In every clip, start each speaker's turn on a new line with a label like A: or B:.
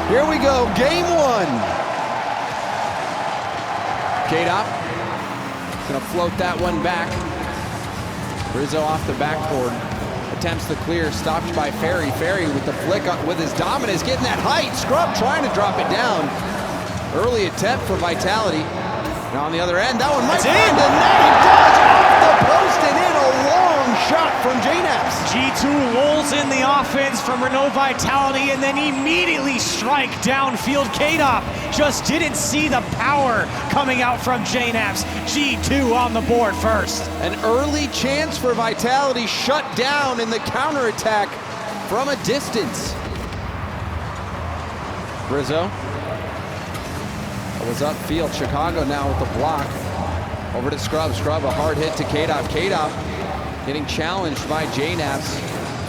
A: Here we go, game one. K-Dop gonna float that one back. Rizzo off the backboard. Attempts the clear, stopped by Ferry. Ferry with the flick with his dominance, getting that height. Scrub trying to drop it down. Early attempt for Vitality. Now on the other end, that one might find the net. He does, off the post and in, a long shot from JNAPS.
B: G2 rolls in the offense from RENAULT Vitality and then immediately strike downfield. K-Dop just didn't see the power coming out from JNAPS. G2 on the board first.
A: An early chance for Vitality shut down in the counterattack from a distance. Rizzo was upfield. Chicago now with the block. Over to Scrub. Scrub, a hard hit to K-Dop. K-Dop getting challenged by JNAPS.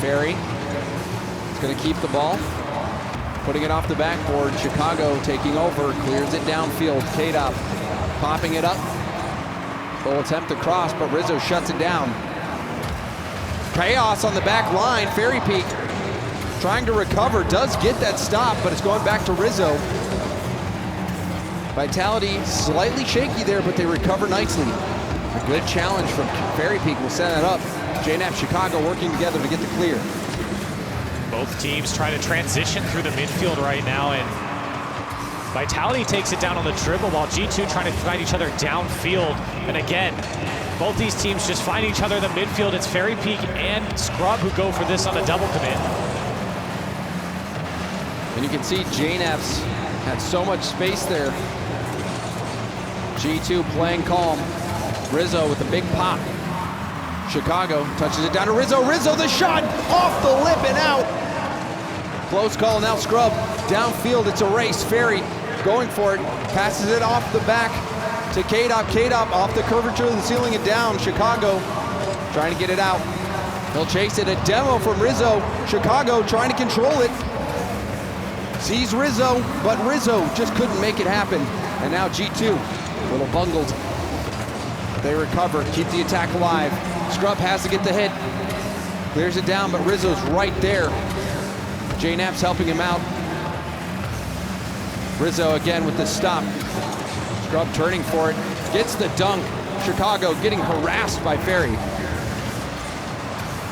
A: Ferry is going to keep the ball. Putting it off the backboard. Chicago taking over. Clears it downfield. K-Dop popping it up. Will attempt to cross, but Rizzo shuts it down. Chaos on the back line. Ferry Peak trying to recover. Does get that stop, but it's going back to Rizzo. Vitality slightly shaky there, but they recover nicely. A good challenge from Ferry Peak will set that up. JNAPS Chicago working together to get the clear.
B: Both teams trying to transition through the midfield right now, and Vitality takes it down on the dribble while G2 trying to find each other downfield. And again, both these teams just find each other in the midfield. It's Ferry Peak and Scrub who go for this on a double commit.
A: And you can see JNAPS had so much space there. G2 playing calm. Rizzo with a big pop. Chicago touches it down to Rizzo. Rizzo, the shot off the lip and out. Close call now. Scrub downfield. It's a race. Ferry going for it. Passes it off the back to K-Dop. K-Dop off the curvature and sealing it down. Chicago trying to get it out. He'll chase it. A demo from Rizzo. Chicago trying to control it. Sees Rizzo, but Rizzo just couldn't make it happen. And now G2, a little bungled. They recover, keep the attack alive. Scrub has to get the hit. Clears it down, but Rizzo's right there. JNAPS helping him out. Rizzo again with the stop. Scrub turning for it, gets the dunk. Chicago getting harassed by Ferry.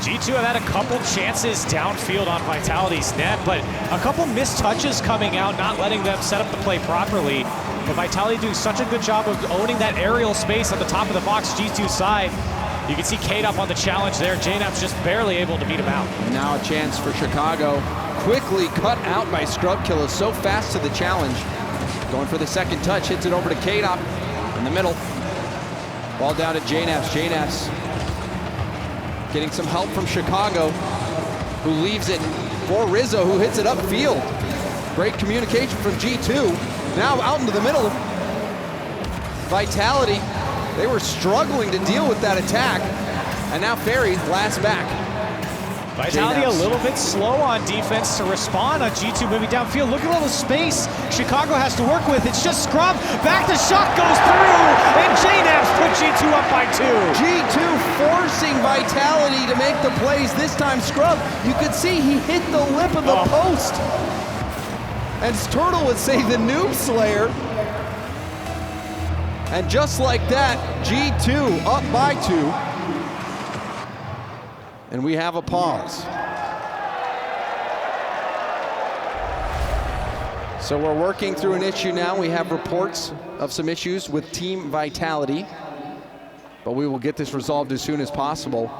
B: G2 have had a couple chances downfield on Vitality's net, but a couple missed touches coming out, not letting them set up the play properly. But Vitality doing such a good job of owning that aerial space at the top of the box, G2 side. You can see K-Dop on the challenge there. JNAP's just barely able to beat him out.
A: Now a chance for Chicago. Quickly cut out by Scrub Killer, so fast to the challenge. Going for the second touch, hits it over to K-Dop in the middle. Ball down to JNAPS. JNAPS getting some help from Chicago, who leaves it for Rizzo, who hits it upfield. Great communication from G2. Now out into the middle. Vitality, they were struggling to deal with that attack. And now Ferry last back.
B: Vitality a little bit slow on defense to respond on G2 moving downfield. Look at all the space Chicago has to work with. It's just Scrub, back to shot goes through, and JNAPS put G2 up by 2.
A: G2 forcing Vitality to make the plays. This time Scrub, you could see he hit the lip of the post. As Turtle would say, the Noob Slayer. And just like that, G2 up by 2. And we have a pause. So we're working through an issue now. We have reports of some issues with Team Vitality, but we will get this resolved as soon as possible.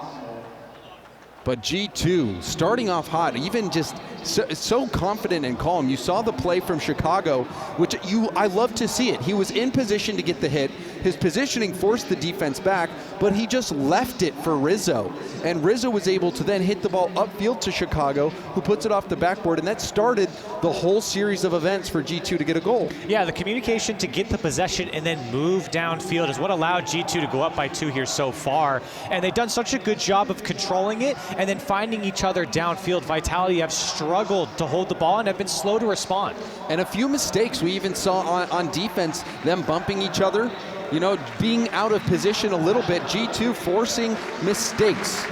A: But G2 starting off hot, even just so confident and calm. You saw the play from Chicago, which I love to see it. He was in position to get the hit. His positioning forced the defense back, but he just left it for Rizzo. And Rizzo was able to then hit the ball upfield to Chicago, who puts it off the backboard, and that started the whole series of events for G2 to get a goal.
B: Yeah, the communication to get the possession and then move downfield is what allowed G2 to go up by 2 here so far. And they've done such a good job of controlling it and then finding each other downfield. Vitality have struggled to hold the ball and have been slow to respond.
A: And a few mistakes we even saw on defense, them bumping each other, you know, being out of position a little bit. G2 forcing mistakes.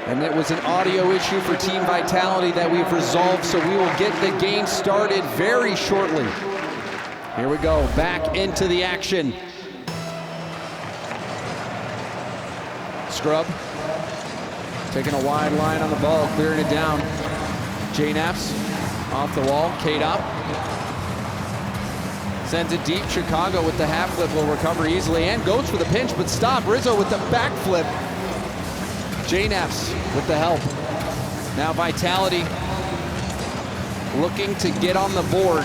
A: And it was an audio issue for Team Vitality that we've resolved, so we will get the game started very shortly. Here we go, back into the action. Scrub, taking a wide line on the ball, clearing it down. JNAPS off the wall, K-Dop. Sends it deep, Chicago with the half flip will recover easily and goes for the pinch, but stop. Rizzo with the back flip. JNAPS with the help. Now Vitality looking to get on the board.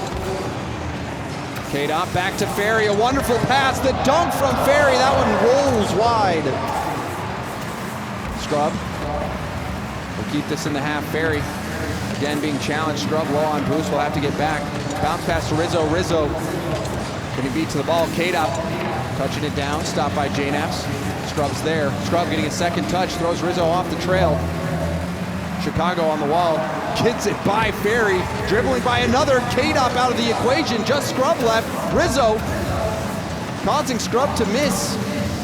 A: K-Dop back to Ferry, a wonderful pass. The dunk from Ferry, that one rolls wide. Scrub will keep this in the half. Ferry again being challenged. Scrub low on boost, will have to get back. Bounce pass to Rizzo. Rizzo getting beat to the ball. K-Dop touching it down, stopped by JNAPS. Scrub's there. Scrub getting a second touch, throws Rizzo off the trail. Chicago on the wall, gets it by Ferry, dribbling by another. K-Dop out of the equation, just Scrub left. Rizzo causing Scrub to miss.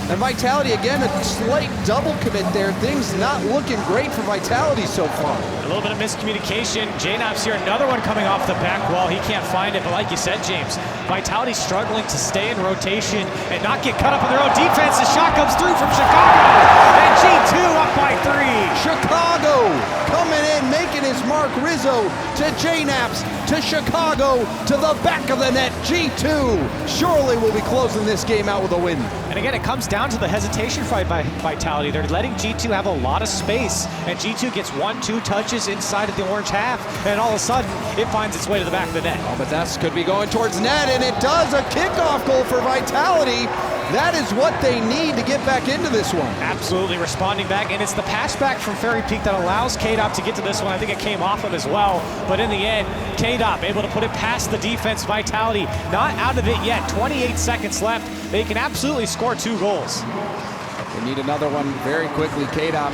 A: And Vitality again, a slight double commit there. Things not looking great for Vitality so far.
B: A little bit of miscommunication. JNAPS here, another one coming off the back wall. He can't find it, but like you said, James, Vitality struggling to stay in rotation and not get cut up in their own defense. The shot comes through from Chicago, and G2 up by 3.
A: Chicago coming in, making his mark. Rizzo to JNAPS, to Chicago, to the back of the net. G2 surely will be closing this game out with a win.
B: And again, it comes down to the hesitation fight by Vitality. They're letting G2 have a lot of space, and G2 gets 1-2 touches inside of the orange half, and all of a sudden, it finds its way to the back of the net.
A: Oh, but that could be going towards net, and it does. A kickoff goal for Vitality. That is what they need to get back into this one.
B: Absolutely responding back, and it's the pass back from Ferry Peak that allows K-Dop to get to this one. I think it came off him as well, but in the end, K-Dop able to put it past the defense. Vitality not out of it yet. 28 seconds left. They can absolutely score 2 goals.
A: They need another one very quickly. K-Dop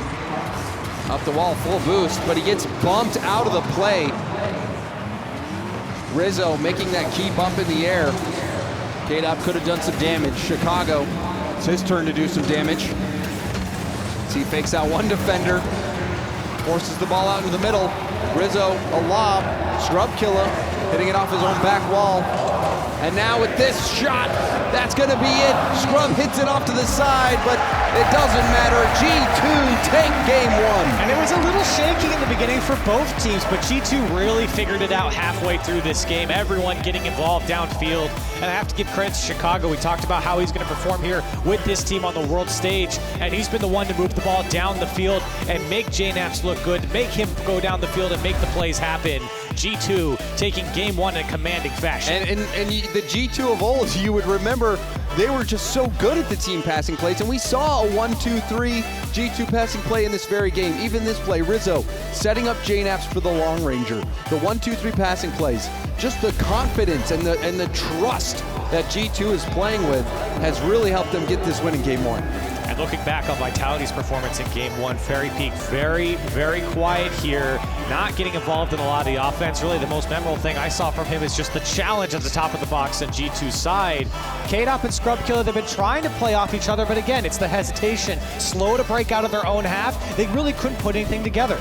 A: up the wall, full boost, but he gets bumped out of the play. Rizzo making that key bump in the air. K-Dop could have done some damage. Chicago, it's his turn to do some damage. So he fakes out one defender, forces the ball out into the middle. Rizzo, a lob, Scrub killer, hitting it off his own back wall. And now with this shot, that's gonna be it. Scrub hits it off to the side, but it doesn't matter. G2 take game 1.
B: And it was a little shaky in the beginning for both teams, but G2 really figured it out halfway through this game. Everyone getting involved downfield. And I have to give credit to Chicago. We talked about how he's gonna perform here with this team on the world stage, and he's been the one to move the ball down the field and make JNAPS look good, make him go down the field and make the plays happen. G2 taking game 1 in a commanding fashion.
A: And the G2 of old, you would remember, they were just so good at the team passing plays, and we saw a 1-2-3 G2 passing play in this very game. Even this play, Rizzo setting up JNAPS for the long ranger. The 1-2-3 passing plays, just the confidence and the trust that G2 is playing with has really helped them get this win in game 1.
B: And looking back on Vitality's performance in game 1, Ferry Peak very, very quiet here, not getting involved in a lot of the offense. Really the most memorable thing I saw from him is just the challenge at the top of the box on G2's side. K-Dop and Scrub Killer, they've been trying to play off each other, but again, it's the hesitation. Slow to break out of their own half. They really couldn't put anything together.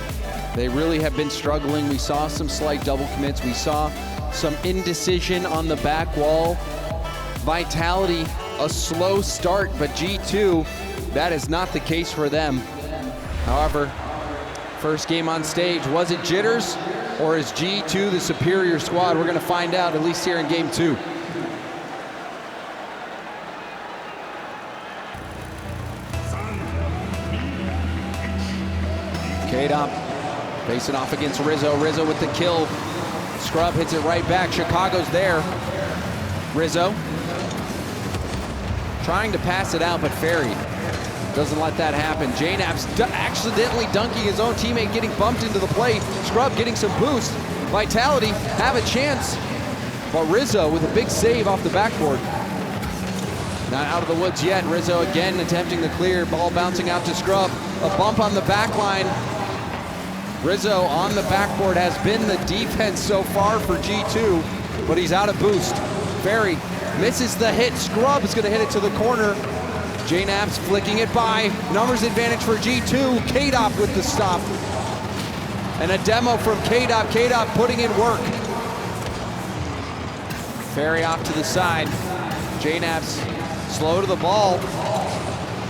A: They really have been struggling. We saw some slight double commits. We saw some indecision on the back wall. Vitality, a slow start, but G2, that is not the case for them. However, first game on stage, was it jitters or is G2 the superior squad? We're gonna find out, at least here in game 2. K-Dop facing off against Rizzo. Rizzo with the kill. Scrub hits it right back. Chicago's there. Rizzo trying to pass it out, but Ferry doesn't let that happen. JNAPS accidentally dunking his own teammate, getting bumped into the play. Scrub getting some boost. Vitality have a chance, but Rizzo with a big save off the backboard. Not out of the woods yet. Rizzo again attempting the clear. Ball bouncing out to Scrub. A bump on the back line. Rizzo on the backboard has been the defense so far for G2, but he's out of boost. Ferry misses the hit. Scrub is going to hit it to the corner. J-Naps flicking it by. Numbers advantage for G2. K-Dop with the stop. And a demo from K-Dop. K-Dop putting in work. Ferry off to the side. J-Naps slow to the ball,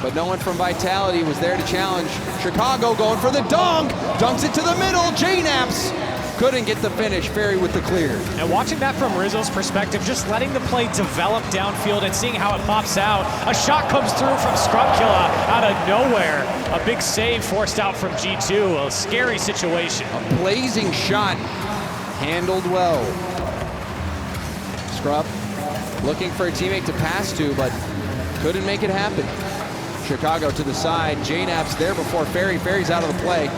A: but no one from Vitality was there to challenge. Chicago going for the dunk. Dunks it to the middle. J-Naps couldn't get the finish. Ferry with the clear.
B: And watching that from Rizzo's perspective, just letting the play develop downfield and seeing how it pops out. A shot comes through from Scrubkilla out of nowhere. A big save forced out from G2. A scary situation.
A: A blazing shot, handled well. Scrub looking for a teammate to pass to, but couldn't make it happen. Chicago to the side. J-Naps there before Ferry. Ferry's out of the play.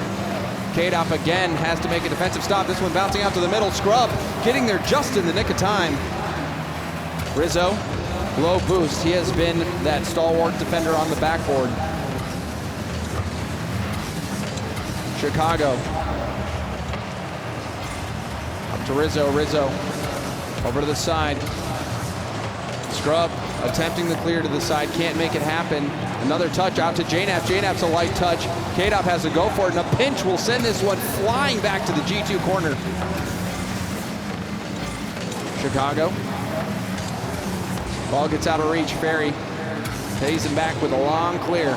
A: K-Dop again has to make a defensive stop. This one bouncing out to the middle. Scrub getting there just in the nick of time. Rizzo, low boost. He has been that stalwart defender on the backboard. Chicago. Up to Rizzo. Rizzo over to the side. Scrub attempting the clear to the side, can't make it happen. Another touch out to J-Naps. J-Naps a light touch. K-Dop has to go for it, and a pinch will send this one flying back to the G2 corner. Chicago. Ball gets out of reach. Ferry pays him back with a long clear.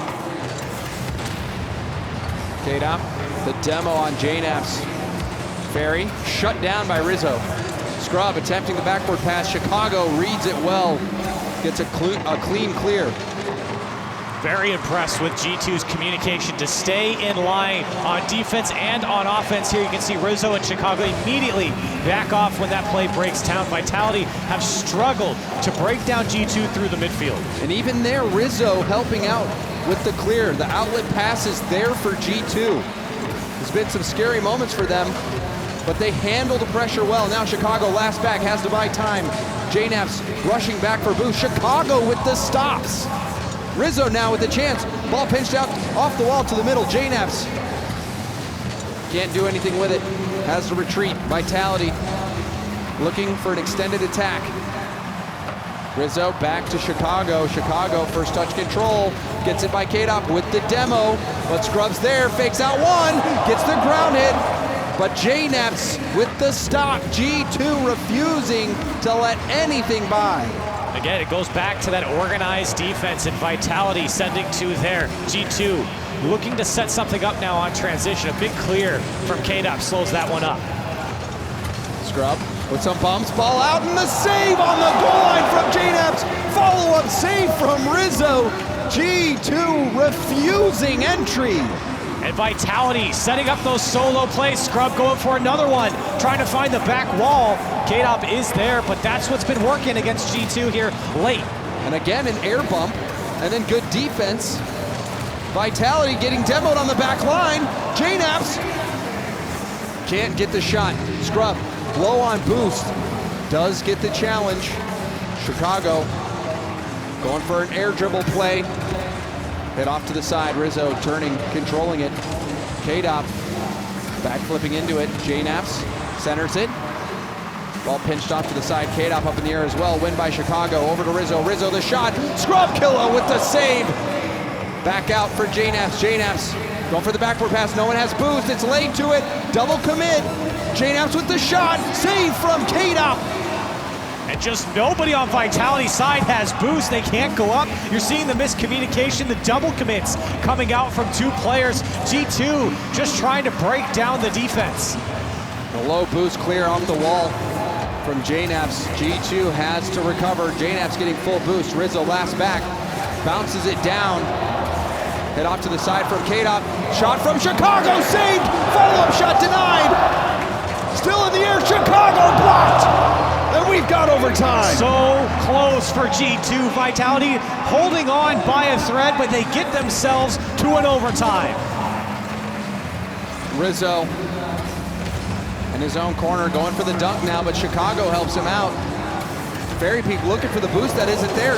A: K-Dop, the demo on J-Naps. Ferry shut down by Rizzo. Scrub attempting the backward pass. Chicago reads it well. Gets a clean clear.
B: Very impressed with G2's communication to stay in line on defense and on offense. Here you can see Rizzo and Chicago immediately back off when that play breaks down. Vitality have struggled to break down G2 through the midfield.
A: And even there, Rizzo helping out with the clear. The outlet pass is there for G2. There's been some scary moments for them, but they handle the pressure well. Now Chicago last back has to buy time. J-Naps rushing back for boost. Chicago with the stops. Rizzo now with the chance. Ball pinched out off the wall to the middle. J-Naps can't do anything with it. Has to retreat. Vitality looking for an extended attack. Rizzo back to Chicago. Chicago first touch control. Gets it by K-Dop with the demo. But Scrub's there. Fakes out one. Gets the ground hit. But J-Naps with the stop. G2 refusing to let anything by.
B: Again, it goes back to that organized defense and Vitality sending to there. G2 looking to set something up now on transition. A big clear from K-Dop slows that one up.
A: Scrub with some bumps. Ball out and the save on the goal line from J-Naps. Follow-up save from Rizzo. G2 refusing entry.
B: And Vitality setting up those solo plays. Scrub going for another one, trying to find the back wall. K-Dop is there, but that's what's been working against G2 here late.
A: And again, an air bump, and then good defense. Vitality getting demoed on the back line. J-Naps can't get the shot. Scrub low on boost, does get the challenge. Chicago going for an air dribble play. Hit off to the side, Rizzo turning, controlling it. K-Dop back flipping into it. J-Naps centers it. Ball pinched off to the side. K-Dop up in the air as well. Win by Chicago. Over to Rizzo. Rizzo the shot. Scrubkilla with the save. Back out for J-Naps. J-Naps going for the backward pass. No one has boost. It's laid to it. Double commit. J-Naps with the shot. Save from K-Dop.
B: And just nobody on Vitality's side has boost. They can't go up. You're seeing the miscommunication, the double commits coming out from two players. G2 just trying to break down the defense.
A: The low boost clear off the wall from J-Naps. G2 has to recover. J-Naps getting full boost. Rizzo last back. Bounces it down. Hit off to the side from K-Dop. Shot from Chicago. Saved. Follow-up shot denied. Still in the air. Chicago blocked. And we've got overtime.
B: So close for G2. Vitality holding on by a thread, but they get themselves to an overtime.
A: Rizzo in his own corner going for the dunk now, but Chicago helps him out. Ferry Peak looking for the boost that isn't there.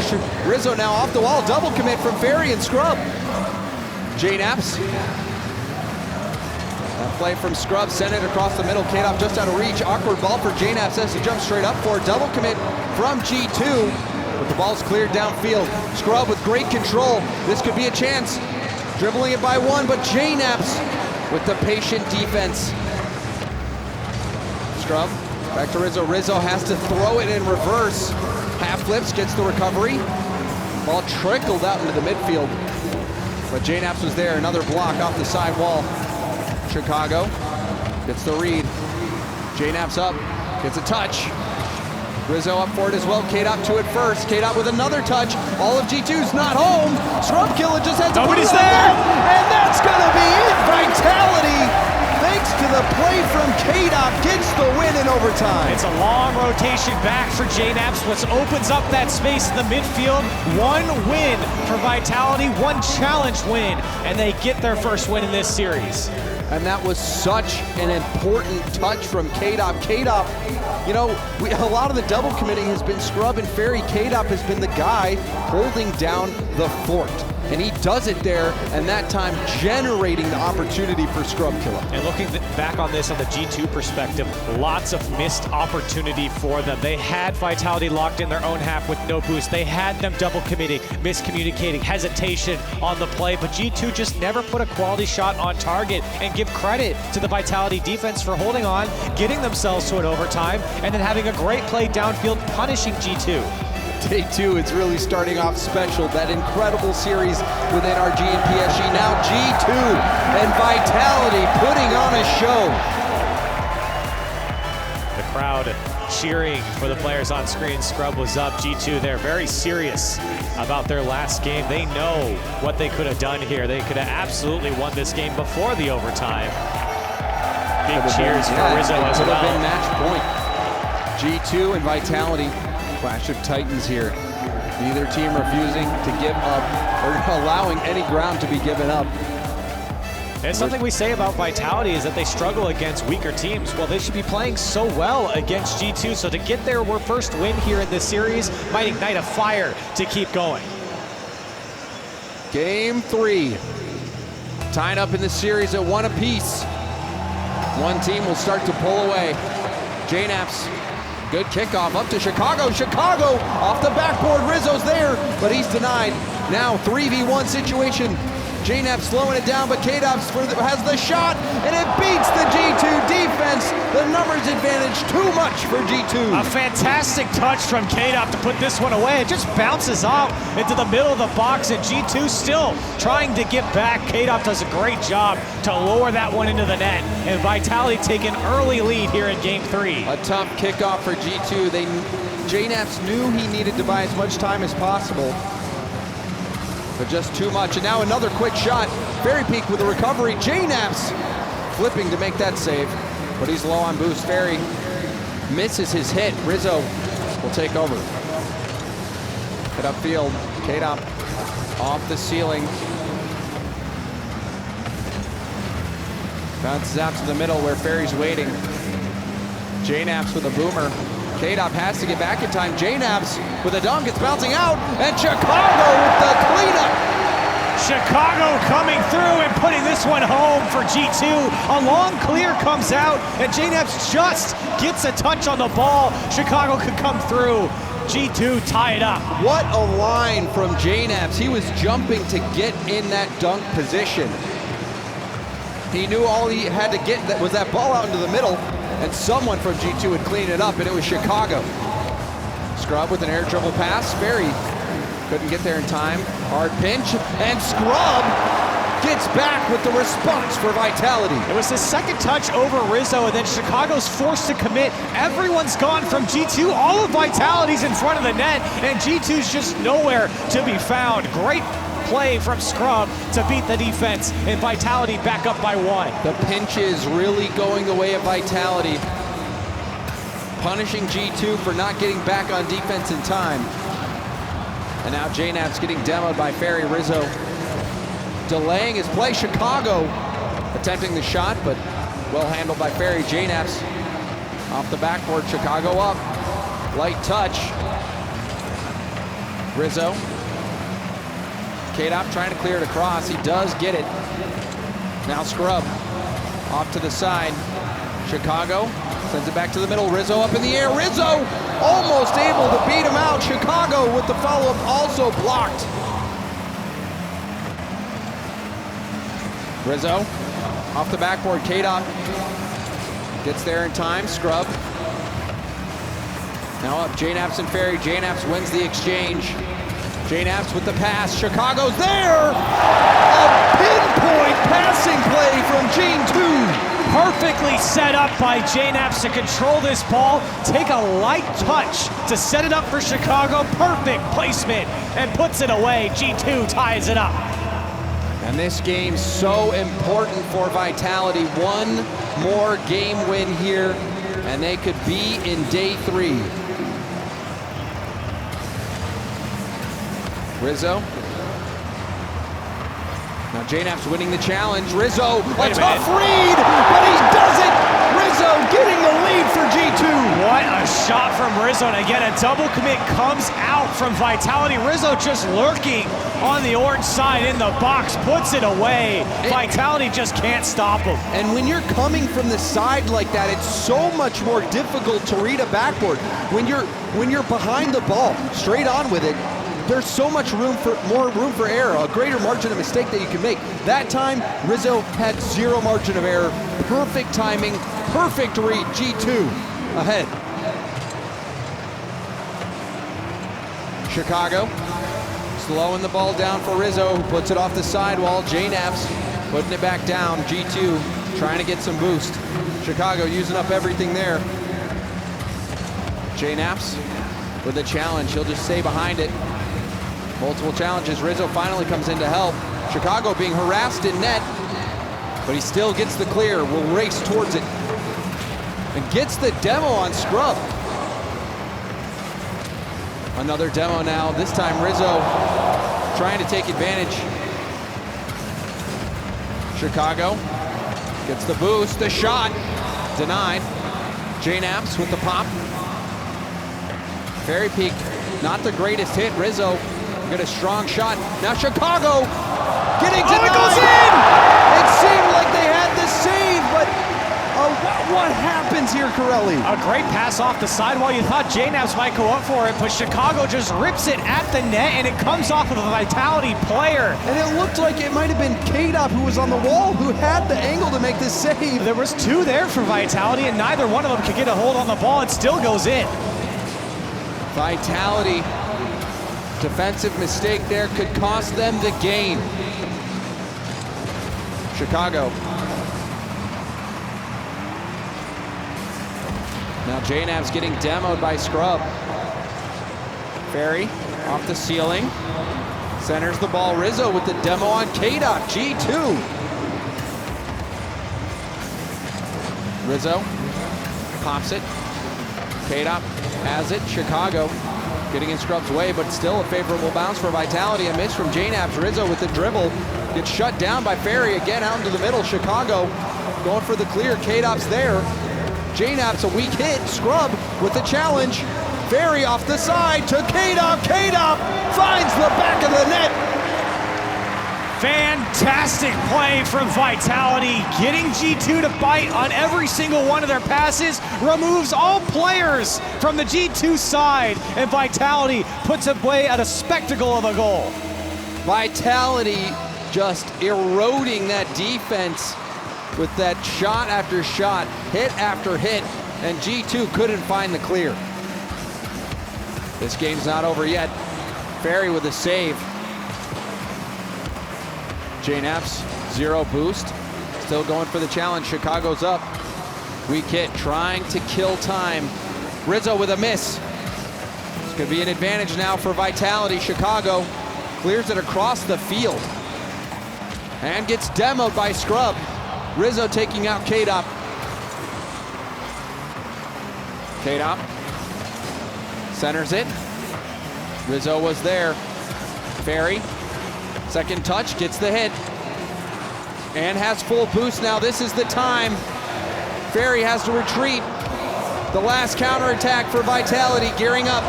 A: Rizzo now off the wall. Double commit from Ferry and Scrub. J-Naps. That play from Scrub sent it across the middle. K-Dop just out of reach. Awkward ball for J-Naps. Has to jump straight up for a double commit from G2. But but the ball's cleared downfield. Scrub with great control. This could be a chance. Dribbling it by one, but JNAPS with the patient defense. Scrub, back to Rizzo. Rizzo has to throw it in reverse. Half flips, gets the recovery. Ball trickled out into the midfield, but JNAPS was there. Another block off the side wall. Chicago gets the read. JNAPS up, gets a touch. Rizzo up for it as well. K-Dot to it first. K-Dot with another touch. All of G2's not home. Scrub Killer just has to put it
B: Nobody's
A: on
B: there.
A: net, and that's gonna be it. Vitality, thanks to the play from K-Dot, gets the win in overtime.
B: It's a long rotation back for JNAPS, which opens up that space in the midfield. One win for Vitality, one challenge win, and they get their first win in this series.
A: And that was such an important touch from K-Dop. K-Dop, you know, a lot of the double committing has been Scrub and Ferry. K-Dop has been the guy holding down the fort. And he does it there, and that time generating the opportunity for Scrub Killer.
B: And looking back on this on the G2 perspective, lots of missed opportunity for them. They had Vitality locked in their own half with no boost. They had them double committing, miscommunicating, hesitation on the play, but G2 just never put a quality shot on target. And give credit to the Vitality defense for holding on, getting themselves to an overtime, and then having a great play downfield, punishing G2.
A: Day two, it's really starting off special. That incredible series with NRG and PSG. Now G2 and Vitality putting on a show.
B: The crowd cheering for the players on screen. Scrub was up. G2, they're very serious about their last game. They know what they could have done here. They could have absolutely won this game before the overtime. Big cheers for Rizzo as well.
A: Could have been match point. G2 and Vitality. Clash of Titans here. Neither team refusing to give up or allowing any ground to be given up.
B: And something we say about Vitality is that they struggle against weaker teams. Well, they should be playing so well against G2, so to get their first win here in this series might ignite a fire to keep going.
A: Game three. Tied up in the series at one apiece. One team will start to pull away. JNAPS. Good kickoff up to Chicago. Chicago off the backboard. Rizzo's there, but he's denied. Now 3v1 situation. JNAP slowing it down, but K-Dops has the shot, and it beats the G2 defense. The numbers advantage too much for G2.
B: A fantastic touch from K-Dop to put this one away. It just bounces off into the middle of the box, and G2 still trying to get back. K-Dop does a great job to lower that one into the net, and Vitality take an early lead here in game three.
A: A tough kickoff for G2. JNAPS knew he needed to buy as much time as possible, but just too much. And now another quick shot. Ferry Peak with a recovery. JNAPS flipping to make that save, but he's low on boost. Ferry misses his hit. Rizzo will take over. Hit upfield. K-Dop off the ceiling. Bounces out to the middle where Ferry's waiting. JNAPS with a boomer. K-Dop has to get back in time. JNAPS with a dunk, it's bouncing out, and Chicago with the cleanup.
B: Chicago coming through and putting this one home for G2. A long clear comes out, and JNAPS just gets a touch on the ball. Chicago could come through. G2 tie it up.
A: What a line from JNAPS. He was jumping to get in that dunk position. He knew all he had to get was that ball out into the middle, and someone from G2 would clean it up, and it was Chicago. Scrub with an air dribble pass. Ferry couldn't get there in time. Hard pinch, and Scrub gets back with the response for Vitality.
B: It was his second touch over Rizzo, and then Chicago's forced to commit. Everyone's gone from G2. All of Vitality's in front of the net, and G2's just nowhere to be found. Great play from Scrub to beat the defense, and Vitality back up by one.
A: The pinch is really going the way of Vitality, punishing G2 for not getting back on defense in time. And now JNAP's getting demoed by Ferry. Rizzo delaying his play. Chicago attempting the shot, but well handled by Ferry. JNAP's off the backboard. Chicago up. Light touch. Rizzo. K-Dop trying to clear it across. He does get it. Now Scrub off to the side. Chicago Sends it back to the middle. Rizzo up in the air. Rizzo almost able to beat him out. Chicago with the follow-up also blocked. Rizzo off the backboard. K-Dot gets there in time. Scrub. Now up J-Naps and Ferry. J-Naps wins the exchange. J-Naps with the pass. Chicago's there! A pinpoint passing play from Gene 2.
B: Perfectly set up by J-Naps to control this ball. Take a light touch to set it up for Chicago. Perfect placement and puts it away. G2 ties it up.
A: And this game's so important for Vitality. One more game win here, and they could be in day 3. Rizzo. Now J-Naps winning the challenge. Rizzo, a tough read, but he does it! Rizzo getting the lead for G2.
B: What a shot from Rizzo, and again a double commit comes out from Vitality. Rizzo just lurking on the orange side in the box, puts it away. Vitality just can't stop him.
A: And when you're coming from the side like that, it's so much more difficult to read a backboard. When you're behind the ball, straight on with it, there's so much more room for error, a greater margin of mistake that you can make. That time, Rizzo had 0 margin of error. Perfect timing, perfect read. G2 ahead. Chicago slowing the ball down for Rizzo, who puts it off the sidewall. J-Naps putting it back down. G2 trying to get some boost. Chicago using up everything there. J-Naps with a challenge. He'll just stay behind it. Multiple challenges. Rizzo finally comes in to help. Chicago being harassed in net, but he still gets the clear. Will race towards it and gets the demo on Scrub. Another demo now. This time Rizzo trying to take advantage. Chicago gets the boost. The shot denied. J-Naps with the pop. Ferry peak, not the greatest hit. Rizzo get a strong shot. Now Chicago getting denied.
B: It goes in!
A: It seemed like they had the save, but what happens here, Corelli?
B: A great pass off the sidewall. You thought J-Naps might go up for it, but Chicago just rips it at the net, and it comes off of a Vitality player.
A: And it looked like it might have been K-Dop who was on the wall, who had the angle to make this save.
B: There was 2 there for Vitality, and neither one of them could get a hold on the ball. It still goes in.
A: Vitality, defensive mistake there could cost them the game. Chicago. Now J-Naps getting demoed by Scrub. Ferry off the ceiling. Centers the ball. Rizzo with the demo on K-Dot. G2. Rizzo pops it. K-Dot has it. Chicago getting in Scrub's way, but still a favorable bounce for Vitality. A miss from J-Naps. Rizzo with the dribble. Gets shut down by Ferry. Again out into the middle. Chicago going for the clear. K-Dop's there. J-Naps a weak hit. Scrub with the challenge. Ferry off the side to K-Dop. K-Dop finds the back of the net.
B: Fantastic play from Vitality, getting G2 to bite on every single one of their passes, removes all players from the G2 side, and Vitality puts away at a spectacle of a goal.
A: Vitality just eroding that defense with that shot after shot, hit after hit, and G2 couldn't find the clear. This game's not over yet. Ferry with a save. J-Naps, 0 boost. Still going for the challenge. Chicago's up. Weak hit, trying to kill time. Rizzo with a miss. This could be an advantage now for Vitality. Chicago clears it across the field and gets demoed by Scrub. Rizzo taking out K-Dop. K-Dop centers it. Rizzo was there. Ferry, second touch, gets the hit. And has full boost now. This is the time. Ferry has to retreat. The last counterattack for Vitality gearing up.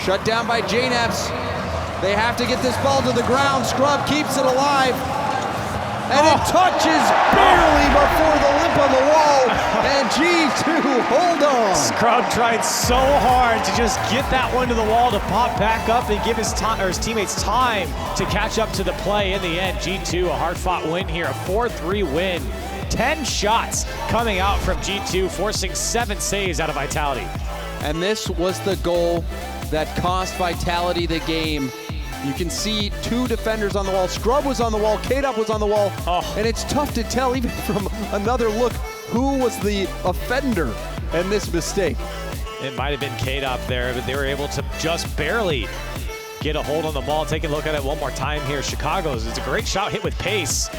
A: Shut down by J-Naps. They have to get this ball to the ground. Scrub keeps it alive. And it touches barely before the lip of the wall. And G2 G2, hold on.
B: Scrub tried so hard to just get that one to the wall to pop back up and give his teammates time to catch up to the play. In the end, G2, a hard-fought win here, a 4-3 win. 10 shots coming out from G2, forcing 7 saves out of Vitality.
A: And this was the goal that cost Vitality the game. You can see 2 defenders on the wall. Scrub was on the wall, K-Dop was on the wall, and it's tough to tell even from another look who was the offender in this mistake.
B: It might have been K-Dop there, but they were able to just barely get a hold on the ball. Take a look at it one more time here. Chicago's, it's a great shot hit with pace.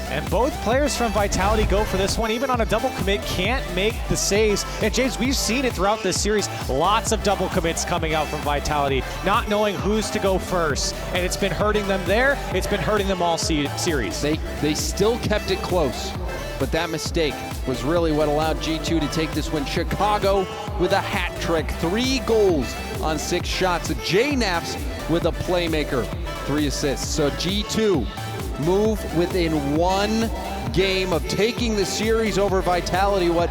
B: And both players from Vitality go for this one, even on a double commit, can't make the saves. And James, we've seen it throughout this series, lots of double commits coming out from Vitality, not knowing who's to go first. And it's been hurting them there, it's been hurting them all series.
A: They still kept it close, but that mistake was really what allowed G2 to take this win. Chicago with a hat trick, 3 goals on 6 shots. JNaps with a playmaker, 3 assists. So G2 move within 1 game of taking the series over Vitality. What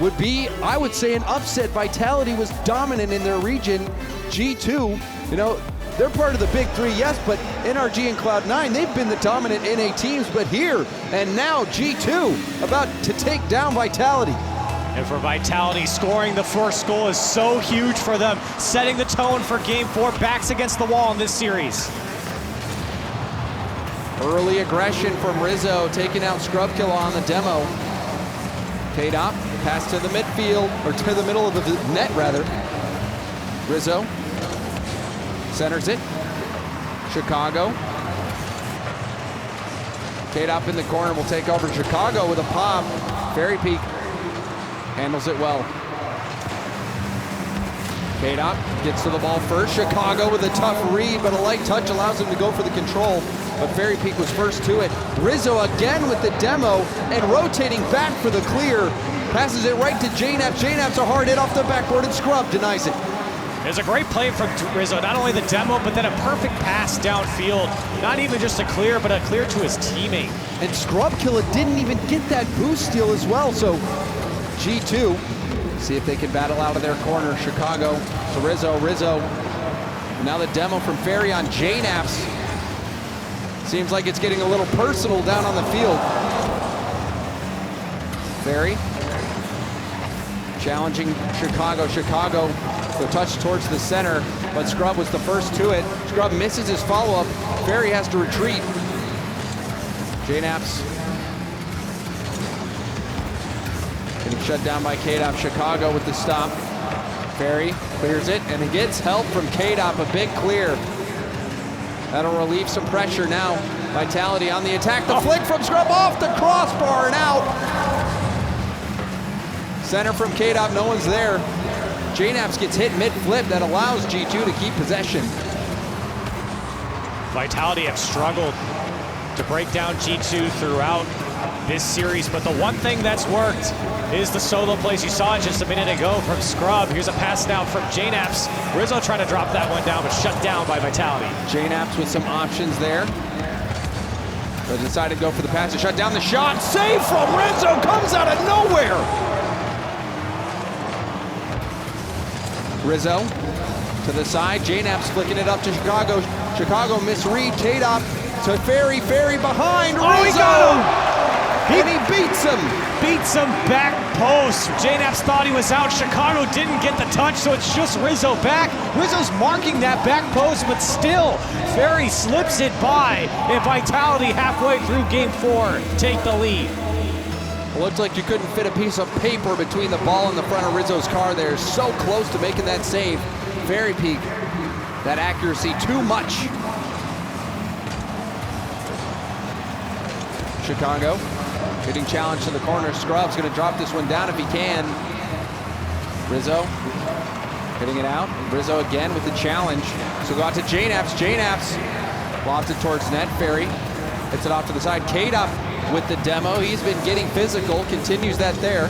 A: would be, I would say, an upset. Vitality was dominant in their region. G2, you know, they're part of the big 3, yes, but NRG and Cloud9, they've been the dominant NA teams, but here and now G2 about to take down Vitality.
B: And for Vitality, scoring the first goal is so huge for them, setting the tone for Game 4, backs against the wall in this series.
A: Early aggression from Rizzo, taking out Scrubkilla on the demo. K-Dop, pass to the midfield, or to the middle of the net, rather. Rizzo centers it. Chicago. K-Dop in the corner will take over Chicago with a pop. Fairy Peak handles it well. K-Dop gets to the ball first. Chicago with a tough read, but a light touch allows him to go for the control. But Fairy Peak was first to it. Rizzo again with the demo and rotating back for the clear. Passes it right to JNaps. JNaps a hard hit off the backboard and Scrub denies it.
B: There's a great play from Rizzo, not only the demo, but then a perfect pass downfield. Not even just a clear, but a clear to his teammate.
A: And Scrubkilla didn't even get that boost steal as well. So G2, see if they can battle out of their corner. Chicago to Rizzo. Now the demo from Fairy on JNaps. Seems like it's getting a little personal down on the field. Fairy challenging Chicago. Chicago, the touch towards the center, but Scrub was the first to it. Scrub misses his follow-up. Fairy has to retreat. JNaps getting shut down by K-Dop. Chicago with the stop. Fairy clears it, and it gets help from K-Dop, a big clear. That'll relieve some pressure now. Vitality on the attack. The flick from Scrub off the crossbar and out. Center from K-Dop, no one's there. JNaps gets hit mid-flip. That allows G2 to keep possession.
B: Vitality have struggled to break down G2 throughout this series, but the one thing that's worked is the solo plays. You saw it just a minute ago from Scrub. Here's a pass down from JNaps. Rizzo trying to drop that one down, but shut down by Vitality.
A: JNaps with some options there. But decided to go for the pass to shut down the shot. Save from Rizzo, comes out of nowhere. Rizzo to the side. JNaps flicking it up to Chicago. Chicago misread. K-Dop to Fairy. Fairy behind.
B: Oh,
A: Rizzo!
B: he got him!
A: And he beats him.
B: Beats him back post. JNaps thought he was out. Chicago didn't get the touch, so it's just Rizzo back. Rizzo's marking that back post, but still, Fairy slips it by, and Vitality halfway through Game 4 take the lead.
A: It looked like you couldn't fit a piece of paper between the ball and the front of Rizzo's car there. So close to making that save. Fairy Peak, that accuracy too much. Chicago, hitting challenge to the corner. Scrub's gonna drop this one down if he can. Rizzo, hitting it out. Rizzo again with the challenge. So go out to JNaps. JNaps lofts it towards net. Fairy hits it off to the side. K-Dop with the demo. He's been getting physical, continues that there.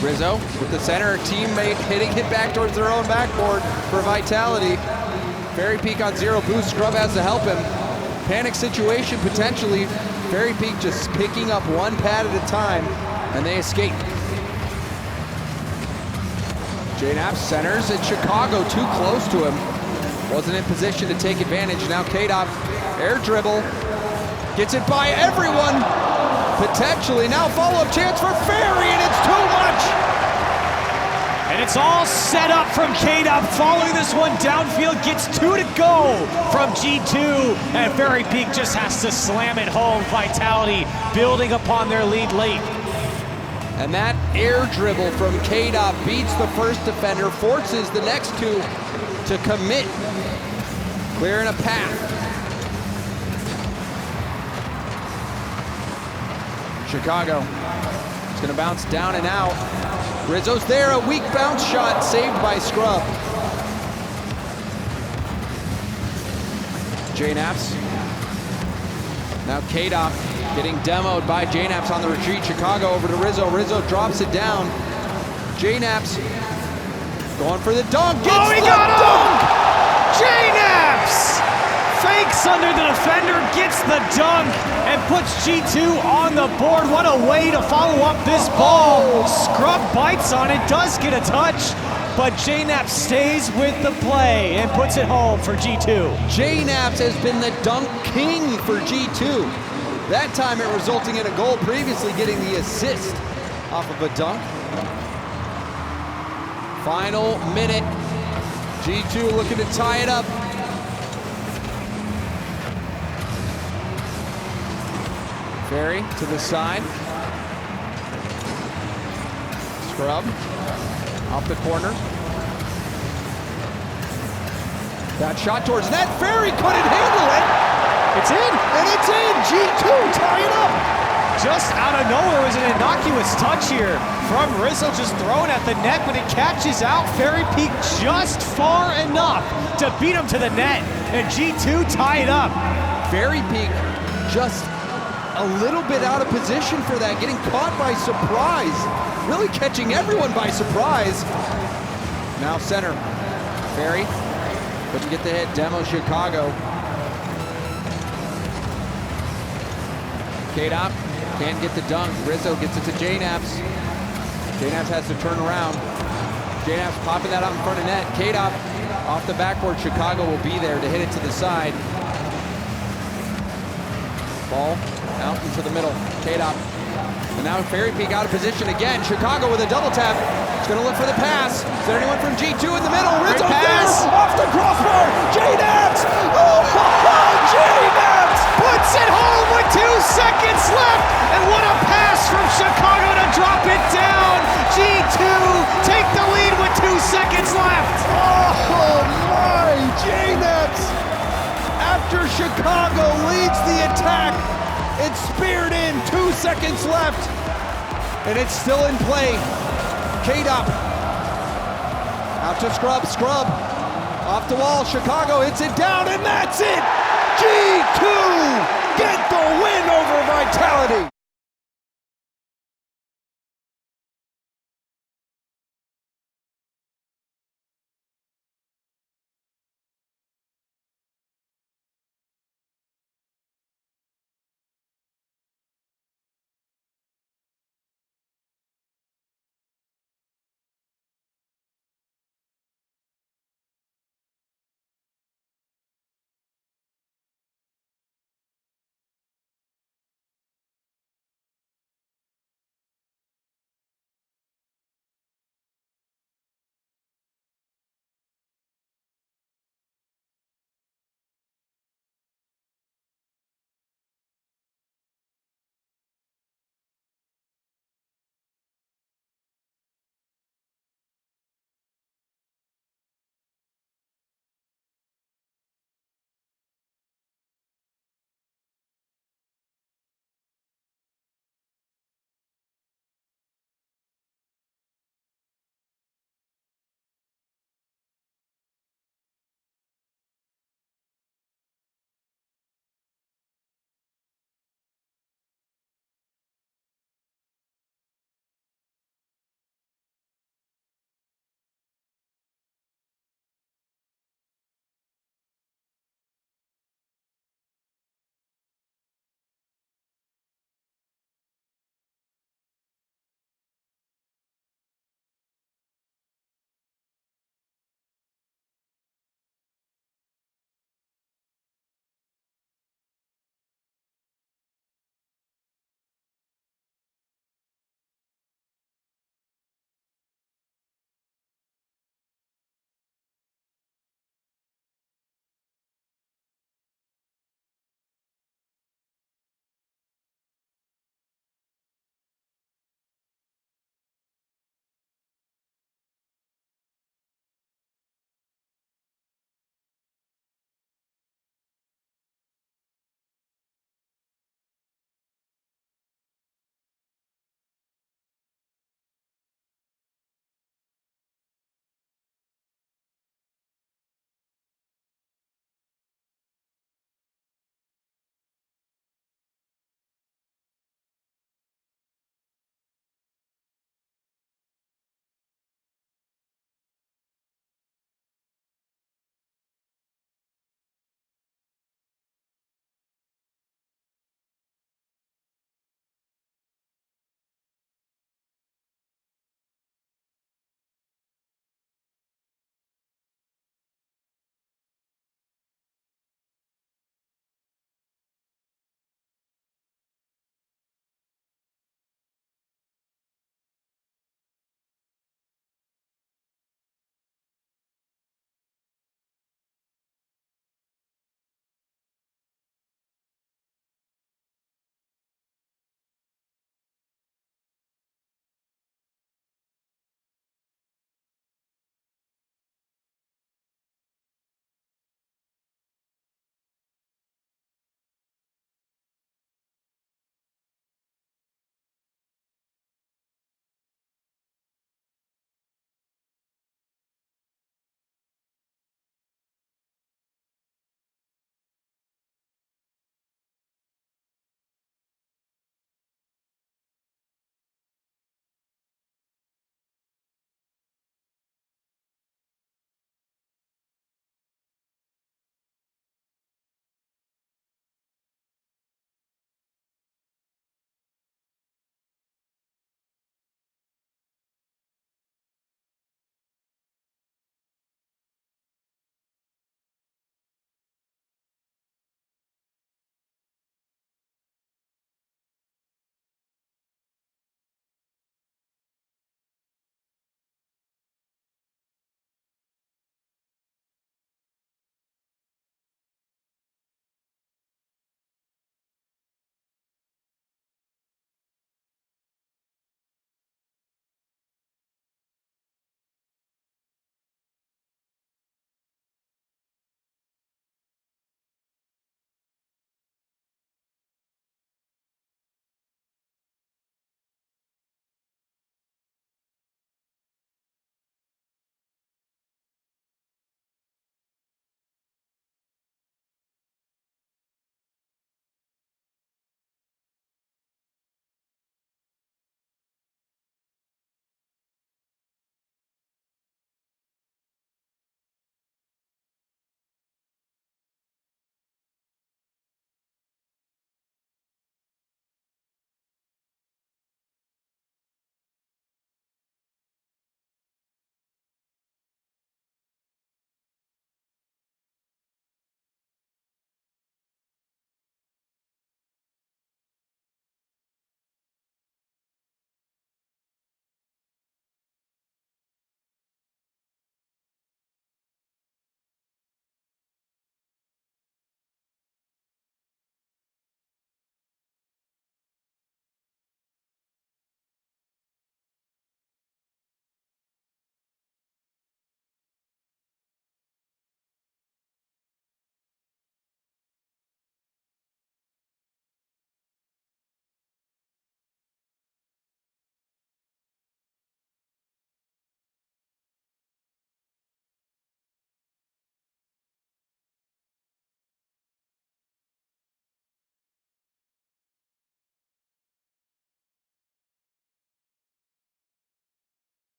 A: Rizzo with the center, teammate hitting it back towards their own backboard for Vitality. Fairy Peak on 0 boost, Scrub has to help him. Panic situation potentially. Fairy Peak just picking up one pad at a time, and they escape. JNAP centers, and Chicago too close to him. Wasn't in position to take advantage. Now KDOP, air dribble, gets it by everyone. Potentially now follow-up chance for Ferry, and it's too much.
B: And it's all set up from KDOP, following this one downfield, gets 2 to go from G2, and Ferry Peak just has to slam it home. Vitality building upon their lead late.
A: And that air dribble from KDOP beats the first defender, forces the next two to commit, clearing a path. Chicago is going to bounce down and out. Rizzo's there, a weak bounce shot saved by Scrub. JNAPS. Now KDOP getting demoed by JNAPS on the retreat. Chicago over to Rizzo. Rizzo drops it down. JNAPS going for the dunk. Gets the dunk!
B: JNAPS fakes under the defender, gets the dunk, and puts G2 on the board. What a way to follow up this ball. Scrub bites on it, does get a touch, but JNAPS stays with the play and puts it home for G2.
A: JNAPS has been the dunk king for G2. That time it resulting in a goal, previously getting the assist off of a dunk. Final minute. G2 looking to tie it up. Ferry to the side. Scrub off the corner. That shot towards net. Ferry couldn't handle it.
B: It's in.
A: And it's in. G2 tie it up.
B: Just out of nowhere was an innocuous touch here from Rizzo, just thrown at the net, but it catches out. Ferry Peak just far enough to beat him to the net, and G2 tie it up.
A: Ferry Peak just a little bit out of position for that, getting caught by surprise. Really catching everyone by surprise. Now center. Ferry couldn't get the hit. Demo Chicago. KDOP can't get the dunk. Rizzo gets it to JNAPS. JNAPS has to turn around. JNAPS popping that out in front of net. KDOP off the backboard. Chicago will be there to hit it to the side. Ball out into the middle. KDOP. And now Ferry Peak out of position again. Chicago with a double tap. It's going to look for the pass. Is there anyone from G2 in the middle? Rizzo pass off the crossbar. JNAPS. Oh, JNAPS
B: puts it home with 2 seconds left. And what a pass from Chicago to drop it down. G2 take the lead with 2 seconds left.
A: Oh my, JNAPS. After Chicago leads the attack, it's speared in, 2 seconds left, and it's still in play. KDOP out to Scrub, Scrub off the wall, Chicago hits it down, and that's it! G2 get the win over Vitality.